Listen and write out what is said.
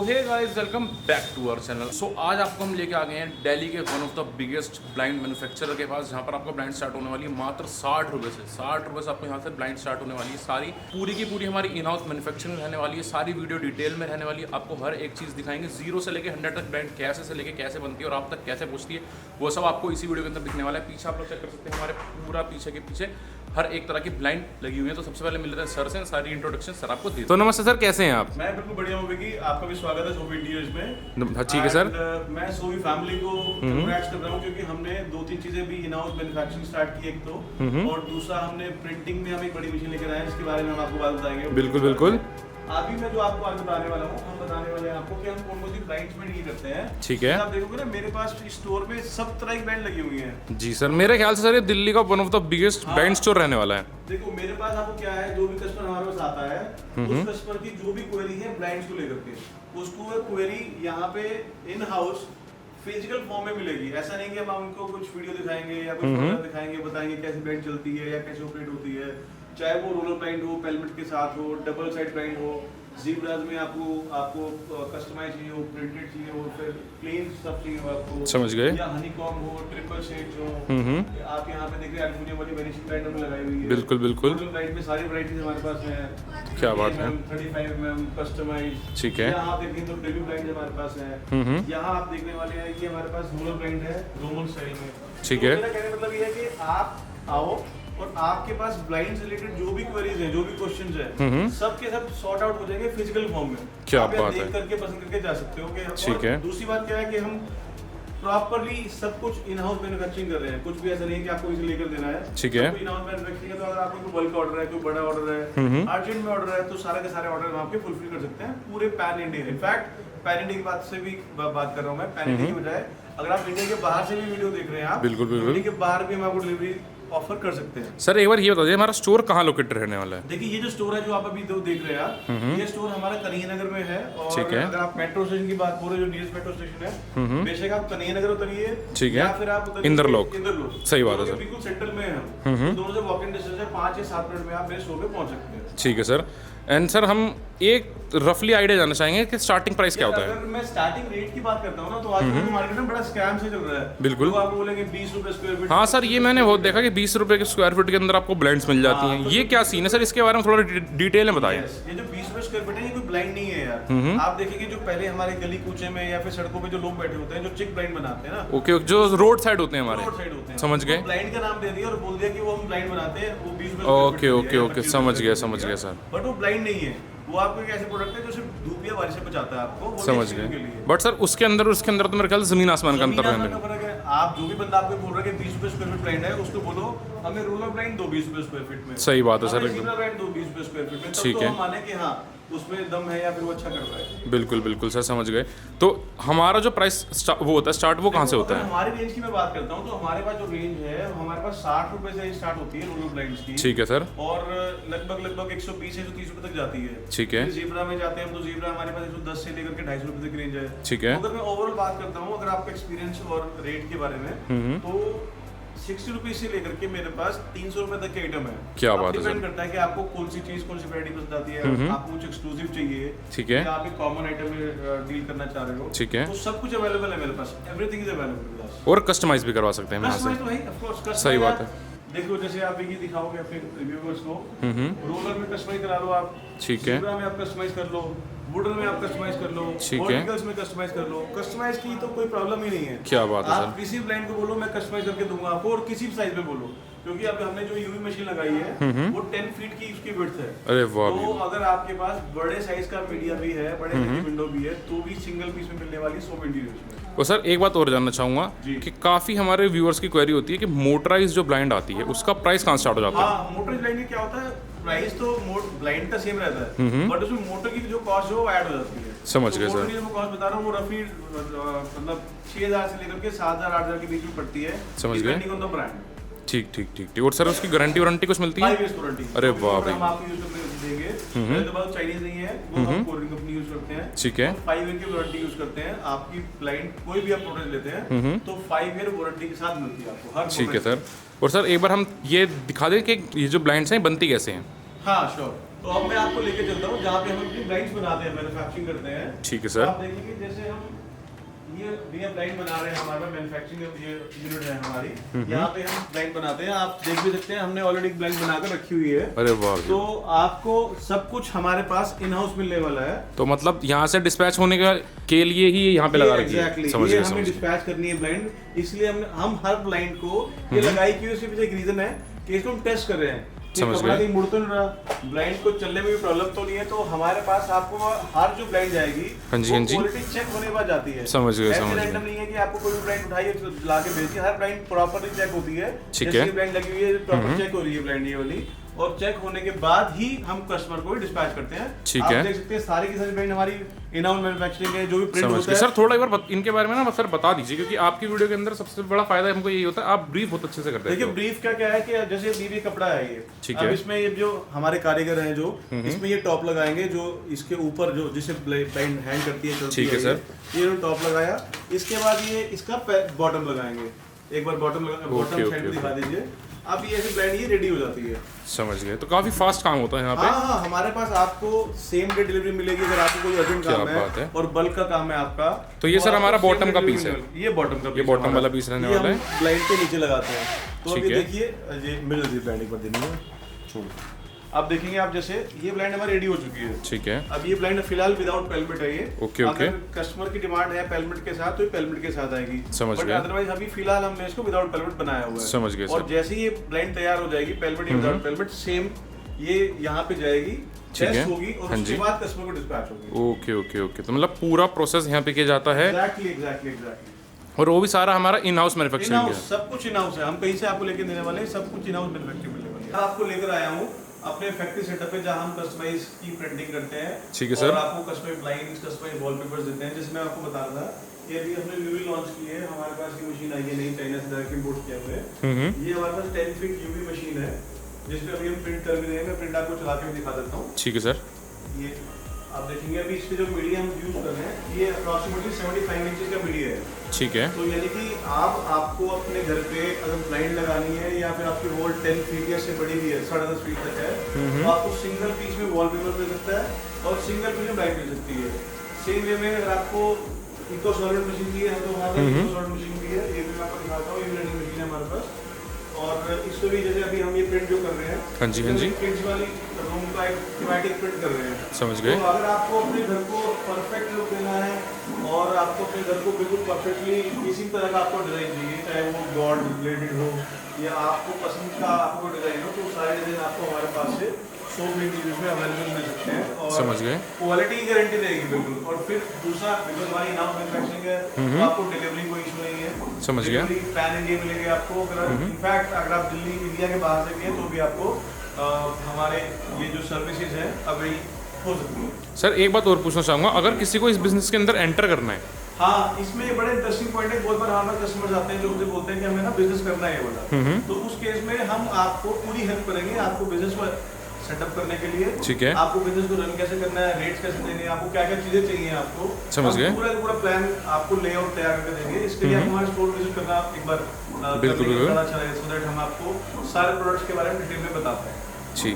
Hey guys, welcome back to our channel. So आज आपको हम लेके आ गए हैं दिल्ली के one of the biggest blind manufacturer के पास, जहाँ पर आपको ब्लाइंड स्टार्ट होने वाली है मात्र 60 रुपये से। 60 रुपये से आपको यहाँ से ब्लाइंड स्टार्ट होने वाली है। सारी पूरी की पूरी हमारी इन हाउस मैन्युफैक्चरिंग रहने वाली है। सारी वीडियो डिटेल में रहने वाली है। आपको हर एक चीज़ दिखाएंगे, जीरो से लेकर 100 तक ब्लाइंड कैसे से लेकर कैसे बनती है और आप तक कैसे पहुँचती है, वो सब आपको इसी वीडियो के अंदर दिखने वाला है। पीछे आप लोग चेक कर सकते हैं, हमारे पूरा पीछे के पीछे हर एक तरह की ब्लाइंड लगी हुई है। तो सबसे पहले मिल रहे हैं सर से, सारी इंट्रोडक्शन सर आपको दी। तो नमस्ते सर, कैसे हैं आप? मैं बिल्कुल बढ़िया हूँ विकी, आपका भी स्वागत है सोवी वीडियोज में। ठीक है सर। मैं सोवी फैमिली को कंग्रेट्स कर रहा हूँ क्योंकि हमने 2-3 चीजें भी इन हाउस मैन्युफैक्चरिंग स्टार्ट की, एक तो और दूसरा हमने प्रिंटिंग में हम एक बड़ी मशीन लेकर आए हैं, जिसके बारे में हम आपको बात बताएंगे। बिल्कुल बिल्कुल। अभी मैं जो आपको आज बताने वाला हूँ, हम बताने वाले हैं आपको कि हम कौन कौन सी ब्रांड्स में डील करते हैं। ठीक है। आप देखोगे ना, मेरे पास स्टोर में सब तरह की ब्रांड लगी हुई है। जी सर, मेरे ख्याल से सर ये दिल्ली का one of the biggest brand store रहने वाला है। देखो मेरे पास आपको क्या है, जो भी कस्टमर हमारे पास आता है उस कस्टमर की जो भी क्वेरी है ब्रांड्स को लेकर के, उसको क्वेरी यहाँ पे इन हाउस फिजिकल फॉर्म में मिलेगी। ऐसा नहीं कि हम उनको कुछ वीडियो दिखाएंगे या कुछ दिखाएंगे, बताएंगे कैसे ब्रांड चलती है या कैसे ऑपरेट होती है, चाहे वो रोलर ब्रांड हो, पेलमेट के साथ हो, डबल साइड ब्रांड हो, ज़ीब्रास में आपको कस्टमाइज चाहिए हो, प्रिंटेड चाहिए हो, फिर प्लेन सब चाहिए हो आपको, समझ गए, या हनीकॉम हो, ट्रिपल शेड्स हो। आप यहाँ पे देख रहे हैं एल्युमिनियम वाली वेनिशिंग ब्रांड हमने लगाई हुई है। बिल्कुल बिल्कुल। ब्रांड में सारी वैरायटीज हमारे पास हैं। क्या बात है। 35 mm कस्टमाइज। ठीक है। यहाँ आप देखें तो डेब्यू ब्रांड हमारे पास है। यहाँ आप देखने वाले हैं कि हमारे पास रोलर ब्रांड है, रोमन स्टाइल में। ठीक है। मेरा कहने का मतलब ये है कि आप आओ और आपके पास ब्लाइंड से रिलेटेड जो भी क्वेरीज हैं, जो भी क्वेश्चंस हैं, सब के सब सॉर्ट आउट हो जाएंगे फिजिकल फॉर्म में। क्या आप बात देख है। करके पसंद करके जा सकते हो कि। ठीक है। दूसरी बात क्या है कि हम प्रॉपर्ली सब कुछ इन हाउस मैन्युफैक्चरिंग कर रहे हैं। कुछ भी ऐसा नहीं है कि आपको इसे लेकर देना है। ठीक है। इन हाउस मैन्युफैक्चरिंग है, तो अगर आपको कोई बल्क ऑर्डर है, कोई बड़ा ऑर्डर है, अर्जेंट में ऑर्डर है, तो सारे के सारे ऑर्डर हम आपके फुलफिल कर सकते हैं पूरे pan India. In fact pan India की बात से भी बात कर रहा हूँ मैं। पैन इंडिया की बजाय अगर आप इंडिया के बाहर से भी वीडियो देख रहे हैं, आप बिल्कुल बिल्कुल, इंडिया के बाहर भी हम आपको डिलीवरी ऑफर कर सकते हैं। सर एक बार ये बता दीजिए, हमारा स्टोर कहाँ लोकेटेड रहने वाला है? देखिए, ये जो स्टोर है जो आप अभी तो देख रहे हैं आप, ये स्टोर हमारा कन्हैया नगर में है। और ठीक है। अगर आप मेट्रो स्टेशन की बात बोल रहे हो, जो नियरेस्ट मेट्रो स्टेशन है, बेशक आप कन्हैया नगर उतरिए, ठीक है, या फिर आप उतरिए इंदरलोक। सही बात है सर, बिल्कुल सेंटर में है। दोनों से वॉक इन डिस्टेंस है, 5 या 7 मिनट में आप मेरे स्टोर पे पहुंच सकते हैं। ठीक है सर। एंड सर हम एक रफली आइडिया जानना चाहेंगे कि स्टार्टिंग प्राइस क्या होता है? अगर मैं स्टार्टिंग रेट की बात करता हूँ ना, तो आजकल मार्केट में बड़ा स्कैम से चल रहा है। बिल्कुल। तो आप बोलेंगे 20 रुपए स्क्वायर फीट। हाँ सर, ये मैंने बहुत देखा कि 20 रुपए के स्क्वायर फीट के अंदर आपको ब्लेंड्स मिल जाती हैं। ये क्या सीन है सर, इसके बारे में थोड़ा डिटेल में बताएं। ये जो 20 रुपए स्क्वायर फीट है, ये कोई ब्लाइंड नहीं है यार। आप देखेंगे जो पहले हमारे गली कूचे में या फिर सड़कों पे जो लोग बैठे होते हैं, जो चिक ब्लाइंड बनाते हैं ना, ओके, जो रोड साइड होते हैं हमारे, रोड साइड होते हैं, समझ गए। ब्लाइंड का नाम दे दिया और बोल दिया कि वो हम ब्लाइंड बनाते हैं, वो 20 रुपए। ओके ओके ओके, समझ गया सर। बट वो ब्लाइंड नहीं है, वो आपको एक ऐसे प्रोडक्ट है जो सिर्फ धूप या बारिश से बचाता है आपको, वो समझ गए। बट सर उसके अंदर तो मेरे ख्याल से जमीन आसमान का अंतर है। आप जो भी बंदा आपको बोल रहा है कि 20 रुपए स्क्वायर फीट ब्लाइंड है, उसको बोलो हमें रोलर ब्लाइंड दो 20 रुपए स्क्वायर फीट में। सही बात है सर, एकदम ब्लाइंड दो 20 रुपए स्क्वायर फीट में, ठीक है। हम माने कि हाँ उसमें दम है या फिर वो अच्छा कर रहा है। बिल्कुल बिल्कुल सर, समझ गए। तो हमारा जो प्राइस वो होता है स्टार्ट, वो कहाँ से होता है? हमारी रेंज की मैं बात करता हूँ, तो हमारे पास जो रेंज है, हमारे पास 60 रुपए से स्टार्ट होती है रोलर ब्लाइंड्स की। ठीक है सर। और लगभग 120 से 130 रुपए तक जाती है। ठीक है। ज़ीब्रा में जाते हैं हम, तो ज़ीब्रा हमारे पास 110 से लेकर के 250 रुपए तक रेंज है। ठीक है। अगर मैं ओवरऑल बात करता हूँ, अगर आपका एक्सपीरियंस और रेट के बारे में, तो 60 रुपीज से लेकर के मेरे पास 300 रुपए तक के आइटम है। क्या बात है सर। डिपेंड करता है कि आपको कौन सी चीज, कौन सी वैरायटी पसंद आती है, आपको कुछ एक्सक्लूसिव चाहिए, ठीक है, या आप एक कॉमन आइटम में डील करना चाह रहे हो, ठीक है, तो सब कुछ अवेलेबल है मेरे पास। Everything is available. और कस्टमाइज भी करवा सकते हैं यहाँ से। तो भाई ऑफ कोर्स, सही बात है। देखो जैसे आप ये दिखाओगे अपने रिव्यूअर्स को, रोलर में कस्टमाइज करा लो आप, ठीक है, ज़ीब्रा में आप कस्टमाइज कर लो, वुडन में आप कस्टमाइज कर लो, ठीक है, वर्टिकल्स में कस्टमाइज कर लो। कस्टमाइज की तो कोई प्रॉब्लम ही नहीं है। क्या बात है आप सर। किसी ब्लाइंड को बोलो मैं कस्टमाइज करके दूंगा आपको, और किसी भी साइज में बोलो, क्योंकि अब हमने जो यूवी मशीन लगाई है वो 10 फीट की उसकी विड्थ है। अरे वाह। तो अगर आपके पास बड़े साइज का मीडिया भी है, बड़े साइज की विंडो भी है, तो भी सिंगल पीस में मिलने वाली 100 इंटीरियर। और सर एक बात और जानना चाहूँगा कि काफ़ी हमारे व्यूअर्स की क्वेरी होती है कि मोटराइज जो ब्लाइंड आती है उसका प्राइस कहाँ स्टार्ट हो जाता है? हाँ, मोटर ब्लाइंड में क्या होता है, प्राइस तो ब्लाइंड का सेम रहता है, बट उसमें मोटर की जो कॉस्ट है वो ऐड हो जाती है। समझ गए सर। मोटर की जो कॉस्ट बता रहा हूँ वो रफली मतलब 6000 से लेकर के 7000 8000 के बीच में पड़ती है। समझ गए। Depending on the brand. ठीक ठीक ठीक ठीक। और सर उसकी गारंटी वारंटी कुछ मिलती है? 5 years वारंटी। अरे वाह भाई। हम आपको यूज करने देंगे। पहले तो बात चाइनीज नहीं है, वो हम कोरियन कंपनी यूज करते हैं। ठीक है। 5 year की वारंटी यूज करते हैं। आपकी क्लाइंट कोई भी आप प्रोडक्ट लेते हैं तो 5 year वारंटी के साथ मिलती है आपको हर। ठीक है सर। और सर एक बार हम ये दिखा दें कि ये जो ब्लाइंड्स हैं बनती कैसे हैं? हाँ श्योर। तो अब मैं आपको लेके चलता हूँ जहाँ पे हम अपनी ब्लाइंड्स बनाते हैं, मैन्युफैक्चरिंग करते हैं। ठीक है सर। आप देखेंगे जैसे हम ये ब्लाइंड बना रहे हैं, हमारा मैन्युफैक्चरिंग ये यूनिट है हमारी, यहाँ पे हम ब्लाइंड बनाते हैं। आप देख भी सकते हैं हमने ऑलरेडी एक ब्लाइंड बनाकर रखी हुई है। अरे वाह। तो आपको सब कुछ हमारे पास इन हाउस मिलने वाला है। तो मतलब यहाँ से डिस्पैच होने के लिए ही यहाँ पे लगा रखी है। समझ ये गए, हमें डिस्पैच करनी है ब्लाइंड, इसलिए हम हर ब्लाइंड को ये लगाई की उसके पीछे एक रीजन है कि इसको हम टेस्ट कर रहे हैं। समझ कपड़ा गए। नहीं मुड़ तो नहीं रहा, ब्लाइंड को चलने में भी प्रॉब्लम तो नहीं है। तो हमारे पास आपको हर जो ब्लाइंड जाएगी हाँ जी, हाँ जी। क्वालिटी चेक होने के बाद जाती है। समझ गए, समझ गए। रैंडम नहीं है कि आपको कोई भी ब्लाइंड उठाइए ला के भेजिए, हर ब्लाइंड प्रॉपर्ली चेक होती है। ठीक जैसे है। ब्लाइंड लगी हुई है प्रॉपर चेक हो रही है ब्लाइंड ये वाली, और चेक होने के बाद ही हम कस्टमर को डिस्पैच करते हैं। ठीक आप है। देख सकते हैं सारी की सारी ब्लाइंड हमारी इन हाउस मैन्युफैक्चरिंग है, जो भी प्रिंट समझ होता गए है। सर। थोड़ा एक बार इनके बारे में ना सर बता दीजिए, क्योंकि आपकी वीडियो के अंदर सबसे बड़ा फायदा हमको यही होता है, आप ब्रीफ बहुत अच्छे से करते हैं। देखिए ब्रीफ का क्या है कि जैसे बीबी कपड़ा है ये, ठीक अब है। इसमें ये जो हमारे कारीगर हैं जो इसमें ये टॉप लगाएंगे, जो इसके ऊपर जो जिसे ब्लाइंड हैंग करती है चलती ठीक है सर। ये टॉप लगाया, इसके बाद ये इसका बॉटम लगाएंगे। एक बार बॉटम ओके, साइड दिखा दीजिए। अब ये ऐसी ब्लाइंड ये रेडी हो जाती है। समझ गए। तो काफी फास्ट काम होता है यहाँ पे। हाँ, हमारे पास आपको सेम डे डिलीवरी मिलेगी अगर आपको कोई अर्जेंट क्या काम बात है। और बल्क का काम है आपका। तो ये सर हमारा बॉटम का पीस है। ये बॉटम का ये बॉटम वाला पीस रहने वाला है। ब्लाइंड के नीचे लगाते हैं। तो ठीक अभी है। देखिए ये मिडल दी ब्लाइंडिंग पर देनी है। अब देखेंगे आप जैसे ये ब्लाइंड हमारी रेडी हो चुकी है। ठीक है। अब ये ब्लाइंड फिलहाल विदाउट पेलमेट है ये। Okay, okay. अगर कस्टमर की डिमांड है पेलमेट के साथ तो ये पेलमेट के साथ आएगी। समझ बट गए। अदरवाइज अभी फिलहाल हमने इसको विदाउट पेलमेट बनाया हुआ है। समझ गए और सर। जैसे ही ये ब्लाइंड तैयार हो जाएगी पेलमेट या विदाउट पेलमेट सेम ये यहाँ पे जाएगी, ठीक है। टेस्ट होगी और हाँ उसके जी। बाद कस्टमर को डिस्पैच होगी। Okay okay okay. तो मतलब पूरा प्रोसेस यहाँ पे किया जाता है, एग्जैक्टली। और वो भी सारा हमारा इन हाउस मैन्युफैक्चरिंग है। इन-हाउस सब कुछ इन-हाउस है। हम कहीं से आपको लेके देने वाले हैं, सब कुछ इन-हाउस मैन्युफैक्चरिंग मिलने वाली है। आपको लेकर आया हूँ अपने फैक्ट्री सेटअप पे जहाँ हम कस्टमाइज की प्रिंटिंग करते हैं। ठीक है सर। और आपको कस्टमाइज ब्लाइंड्स, कस्टमाइज वॉलपेपर्स देते हैं। जिसमें आपको बता रहा था ये अभी हमने न्यूली लॉन्च की है। हमारे पास ये मशीन आई है नहीं, चाइना से डायरेक्ट इंपोर्ट किया हुआ है। ये हमारे पास 10 फीट यूवी मशीन है जिसपे अभी हम प्रिंट कर भी रहे हैं। मैं प्रिंट आपको चला के भी दिखा देता हूँ। ठीक है सर। ये आप देखेंगे अभी इसके जो मीडिया हम यूज कर रहे हैं ये अप्रॉक्सीमेटली 75 इंचेस का मीडिया है। ठीक है। तो यानी कि आपको अपने घर पे अगर ब्लाइंड लगानी है या फिर आपकी वॉल 10 फीट या से बड़ी भी है, 10.5 फीट तक है, तो आपको सिंगल पीस में वॉलपेपर मिल सकता है और सिंगल पीस में ब्लाइंड मिल सकती है। सेम वे में अगर आपको इको सॉलिड मशीन चाहिए है तो हमारे पास इको सॉलिड मशीन भी है। ये भी मैं आपको दिखाता हूँ। ये ब्लेंडिंग मशीन है हमारे पास। और इसको भी जैसे अभी हम ये प्रिंट जो कर रहे हैं, हाँ जी, हाँ जी। प्रिंट्स वाली रूम का एक थीमेटिक प्रिंट कर रहे हैं। समझ गए। तो अगर आपको अपने घर को परफेक्ट लुक देना है और आपको अपने घर को बिल्कुल परफेक्टली इसी तरह का आपको डिजाइन चाहिए, चाहे वो गॉड रिलेटेड हो या आपको पसंद का आपको डिजाइन हो, तो सारे डिजाइन आपको हमारे पास से 100 इंटीरियर्स में अवेलेबल मिल सकते हैं। और समझ गए। क्वालिटी की गारंटी रहेगी बिल्कुल। और फिर दूसरा, बिकॉज हमारी इन हाउस मैन्युफैक्चरिंग है तो आपको डिलीवरी कोई इशू नहीं है। समझ गया। पैन इंडिया मिलेगी आपको। अगर इनफैक्ट अगर आप दिल्ली इंडिया के बाहर से भी हैं तो भी आपको हमारे ये जो सर्विसेज हैं अवेल हो सकती है। सर एक बात और पूछना चाहूँगा, अगर किसी को इस बिजनेस के अंदर एंटर करना है, हाँ, इसमें बड़े इंटरेस्टिंग पॉइंट है। बहुत बार हमारे कस्टमर्स आते हैं जो मुझे बोलते हैं कि हमें ना बिजनेस करना है वाला। तो उस केस में हम आपको पूरी हेल्प करेंगे आपको बिजनेस को सेटअप करने के लिए। ठीक है। आपको बिजनेस को रन कैसे करना है, रेट्स कैसे देने हैं, आपको क्या क्या चीजें चाहिए आपको, समझ गए। पूरा प्लान आपको लेआउट तैयार करके देंगे। इसके लिए आप हमारे स्टोर विजिट करना एक बार बिल्कुल अच्छा लगेगा, सो दैट हम आपको सारे प्रोडक्ट्स के बारे में डिटेल में बताते हैं। जी।